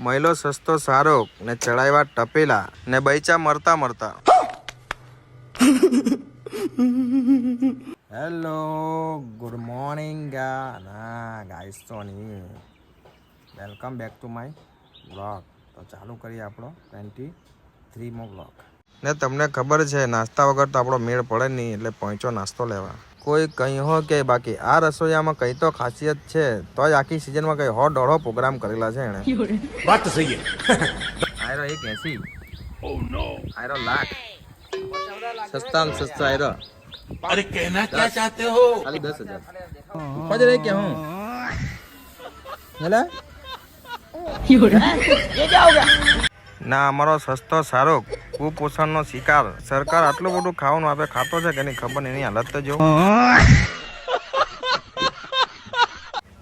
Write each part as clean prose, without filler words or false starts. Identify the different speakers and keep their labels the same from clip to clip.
Speaker 1: મહિલો સસ્તો સારો ને ચડાવ્યા ટપેલા ને બૈચા મરતા મરતા. Hello good morning guys Soni welcome back to my blog. તો ચાલુ કરીએ આપણો 23મો બ્લોગ. ને તમને ખબર છે નાસ્તા વગર તો આપણો મેળ પડે નહીં, એટલે પહોંચો નાસ્તો લેવા. કોઈ કંઈ હો કે બાકી આ રસોઈયામાં કંઈ તો ખાસિયત છે, તો જ આખી સિઝનમાં કંઈ 100-150 પ્રોગ્રામ કરેલા છે એણે.
Speaker 2: વાત તો સહી છે.
Speaker 1: આયરો 180. આયરો લાખ સસ્તામાં સસ્તા આયરો.
Speaker 2: अरे कहना क्या चाहते हो?
Speaker 1: ખાલી 10,000 પજ રે કે હું હેલા ના અમારો સસ્તો સારો કુપોષણનો શિકાર. સરકાર આટલું બધું ખાવાનું આપે, ખાતો છે કે નહીં ખબર નહીં, એની હાલત તો જો.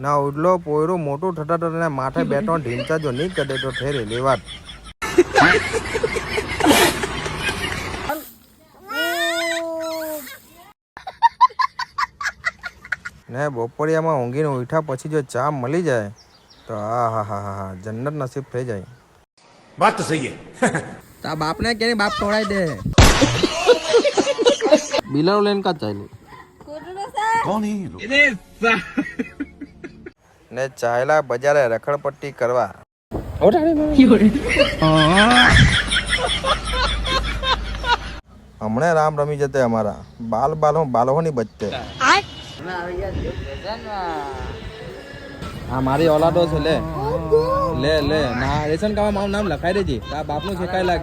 Speaker 1: ના ઉડલો પોયરું મોટું ઠટાઠટ ને માથે બેટો ઢીંચા જો નહીં કરે તો ઠેરે લેવાત. ને બપોરિયામાં ઊંઘીને ઉઠ્યા પછી જો ચા મળી જાય તો હા જન્નત નસીબ થઈ જાય.
Speaker 2: बात तो सही है.
Speaker 1: તા બાપને કે બાપ તોડાઈ દે. બિલાડો લઈને કા ચાલ્યું
Speaker 2: कौन है ये लोग?
Speaker 1: ને ચાયલા બજારે રખડપટ્ટી કરવા. હમણે રામ રમી જતે અમારા બાલો ની બચતે. હા મારી ઓલાદો છે લે ના રેશન કાર્ડ મારું નામ લખાઈ દેજે. તારા બાપનું છે કાઈ લાગ.